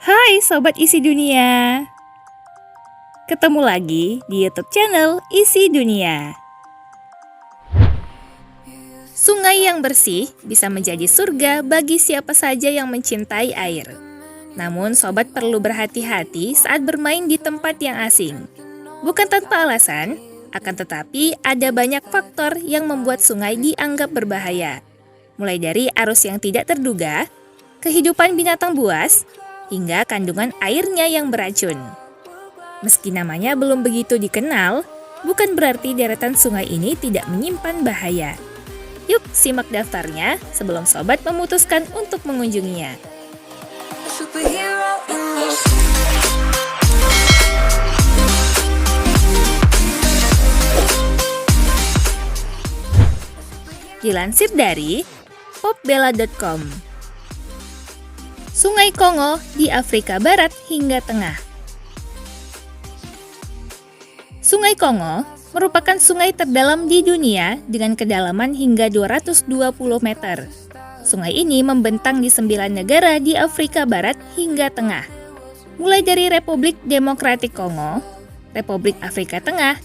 Hai Sobat Isi Dunia, ketemu lagi di YouTube channel Isi Dunia. Sungai yang bersih bisa menjadi surga bagi siapa saja yang mencintai air. Namun sobat perlu berhati-hati saat bermain di tempat yang asing. Bukan tanpa alasan, akan tetapi ada banyak faktor yang membuat sungai dianggap berbahaya. Mulai dari arus yang tidak terduga, kehidupan binatang buas, hingga kandungan airnya yang beracun. Meski namanya belum begitu dikenal, bukan berarti deretan sungai ini tidak menyimpan bahaya. Yuk simak daftarnya sebelum sobat memutuskan untuk mengunjunginya. Dilansir dari popbella.com. Sungai Kongo di Afrika Barat hingga Tengah. Sungai Kongo merupakan sungai terdalam di dunia dengan kedalaman hingga 220 meter. Sungai ini membentang di 9 negara di Afrika Barat hingga Tengah, mulai dari Republik Demokratik Kongo, Republik Afrika Tengah,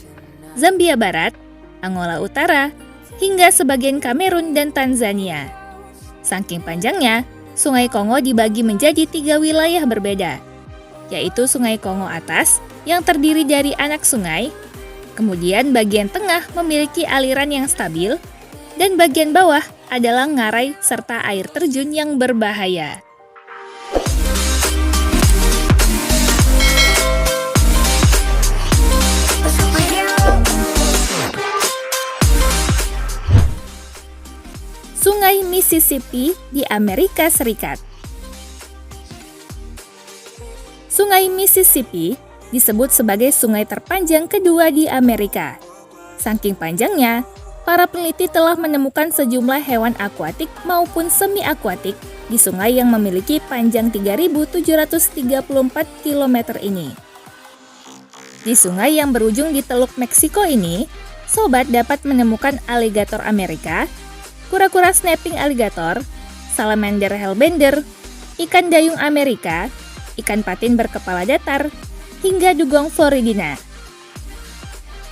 Zambia Barat, Angola Utara, hingga sebagian Kamerun dan Tanzania. Saking panjangnya, Sungai Kongo dibagi menjadi 3 wilayah berbeda, yaitu Sungai Kongo Atas yang terdiri dari anak sungai, kemudian bagian tengah memiliki aliran yang stabil, dan bagian bawah adalah ngarai serta air terjun yang berbahaya. Sungai Mississippi di Amerika Serikat. Sungai Mississippi disebut sebagai sungai terpanjang kedua di Amerika. Saking panjangnya, para peneliti telah menemukan sejumlah hewan akuatik maupun semi-akuatik di sungai yang memiliki panjang 3.734 km ini. Di sungai yang berujung di Teluk Meksiko ini, sobat dapat menemukan aligator Amerika, kura-kura snapping alligator, salamander hellbender, ikan dayung Amerika, ikan patin berkepala datar, hingga dugong floridina.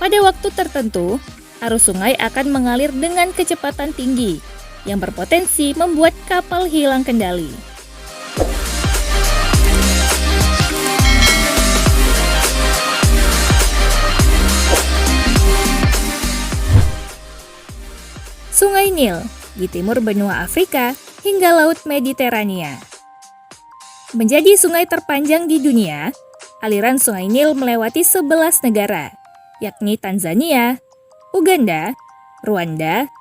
Pada waktu tertentu, arus sungai akan mengalir dengan kecepatan tinggi yang berpotensi membuat kapal hilang kendali. Sungai Nil di timur benua Afrika hingga Laut Mediterania. Menjadi sungai terpanjang di dunia, aliran Sungai Nil melewati 11 negara, yakni Tanzania, Uganda, Rwanda,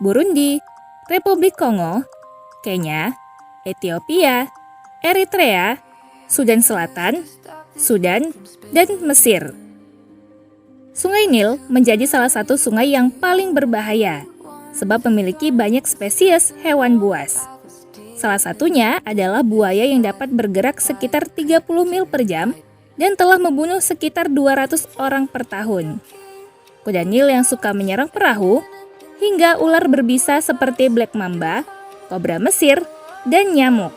Burundi, Republik Kongo, Kenya, Ethiopia, Eritrea, Sudan Selatan, Sudan, dan Mesir. Sungai Nil menjadi salah satu sungai yang paling berbahaya, sebab memiliki banyak spesies hewan buas. Salah satunya adalah buaya yang dapat bergerak sekitar 30 mil per jam dan telah membunuh sekitar 200 orang per tahun. Kuda Nil yang suka menyerang perahu, hingga ular berbisa seperti black mamba, kobra Mesir, dan nyamuk.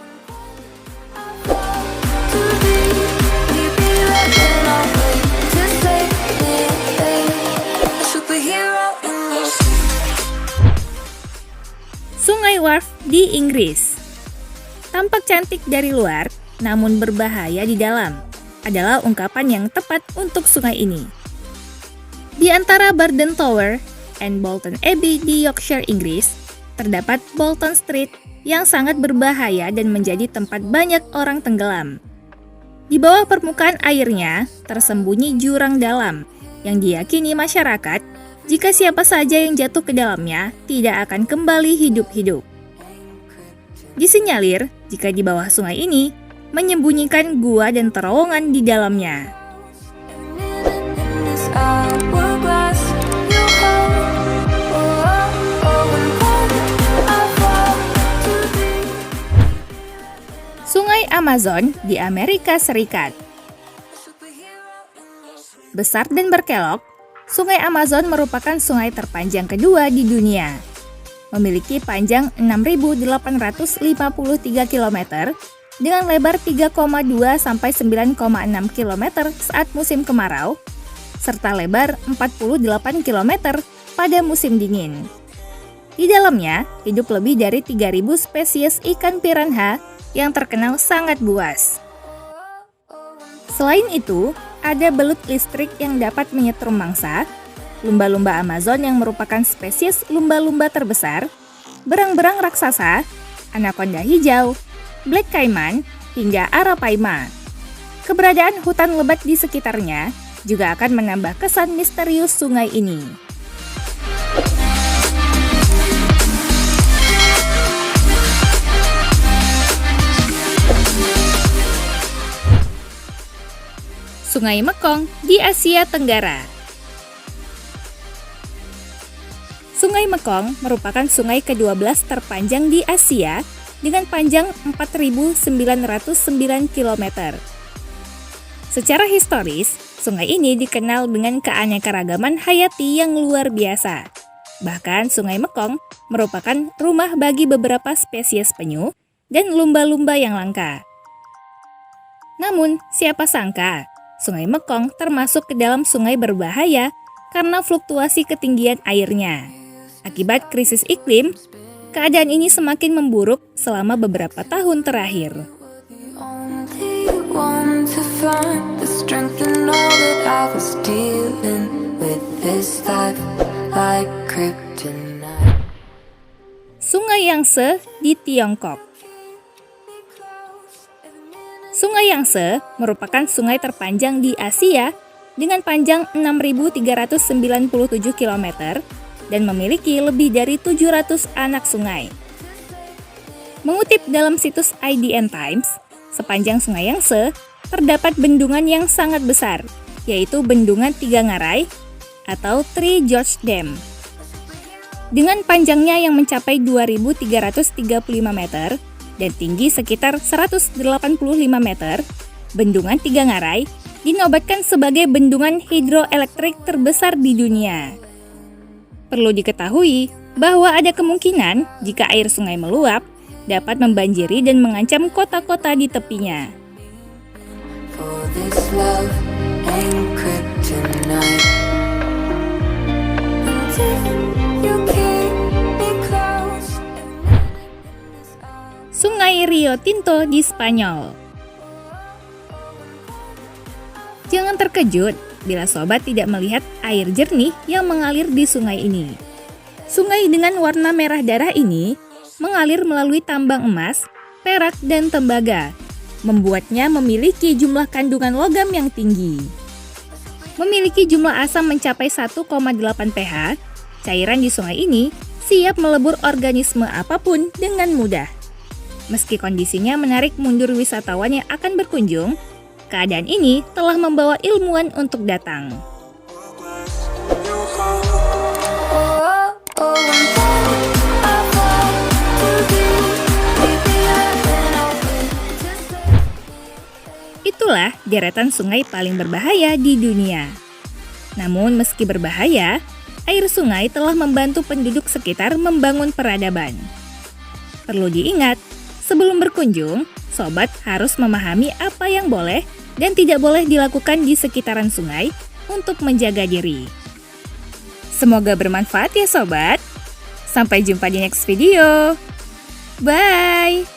Sungai Wharfe di Inggris. Tampak cantik dari luar, namun berbahaya di dalam, adalah ungkapan yang tepat untuk sungai ini. Di antara Barden Tower and Bolton Abbey di Yorkshire, Inggris, terdapat Bolton Street yang sangat berbahaya dan menjadi tempat banyak orang tenggelam. Di bawah permukaan airnya tersembunyi jurang dalam yang diyakini masyarakat jika siapa saja yang jatuh ke dalamnya tidak akan kembali hidup-hidup. Disinyalir jika di bawah sungai ini menyembunyikan gua dan terowongan di dalamnya. Sungai Amazon di Amerika Serikat. Besar dan berkelok, Sungai Amazon merupakan sungai terpanjang kedua di dunia. Memiliki panjang 6.853 km dengan lebar 3,2 sampai 9,6 km saat musim kemarau, serta lebar 48 km pada musim dingin. Di dalamnya hidup lebih dari 3.000 spesies ikan piranha yang terkenal sangat buas. Selain itu, ada belut listrik yang dapat menyetrum mangsa, lumba-lumba Amazon yang merupakan spesies lumba-lumba terbesar, berang-berang raksasa, anaconda hijau, black caiman, hingga arapaima. Keberadaan hutan lebat di sekitarnya juga akan menambah kesan misterius sungai ini. Sungai Mekong di Asia Tenggara. Sungai Mekong merupakan sungai ke-12 terpanjang di Asia dengan panjang 4.909 km. Secara historis, sungai ini dikenal dengan keanekaragaman hayati yang luar biasa. Bahkan Sungai Mekong merupakan rumah bagi beberapa spesies penyu dan lumba-lumba yang langka. Namun, siapa sangka Sungai Mekong termasuk ke dalam sungai berbahaya karena fluktuasi ketinggian airnya. Akibat krisis iklim, keadaan ini semakin memburuk selama beberapa tahun terakhir. Sungai Yangtze di Tiongkok. Sungai Yangtze merupakan sungai terpanjang di Asia dengan panjang 6.397 km dan memiliki lebih dari 700 anak sungai. Mengutip dalam situs IDN Times, sepanjang Sungai Yangtze terdapat bendungan yang sangat besar, yaitu Bendungan Tiga Ngarai atau Three Gorges Dam. Dengan panjangnya yang mencapai 2.335 meter dan tinggi sekitar 185 meter, Bendungan Tiga Ngarai dinobatkan sebagai bendungan hidroelektrik terbesar di dunia. Perlu diketahui bahwa ada kemungkinan jika air sungai meluap, dapat membanjiri dan mengancam kota-kota di tepinya. Sungai Rio Tinto di Spanyol. Jangan terkejut bila sobat tidak melihat air jernih yang mengalir di sungai ini. Sungai dengan warna merah darah ini mengalir melalui tambang emas, perak, dan tembaga, membuatnya memiliki jumlah kandungan logam yang tinggi. Memiliki jumlah asam mencapai 1,8 pH, cairan di sungai ini siap melebur organisme apapun dengan mudah. Meski kondisinya menarik mundur wisatawan yang akan berkunjung, keadaan ini telah membawa ilmuwan untuk datang. Itulah deretan sungai paling berbahaya di dunia. Namun meski berbahaya, air sungai telah membantu penduduk sekitar membangun peradaban. Perlu diingat, sebelum berkunjung, sobat harus memahami apa yang boleh dan tidak boleh dilakukan di sekitaran sungai untuk menjaga diri. Semoga bermanfaat ya sobat. Sampai jumpa di next video. Bye!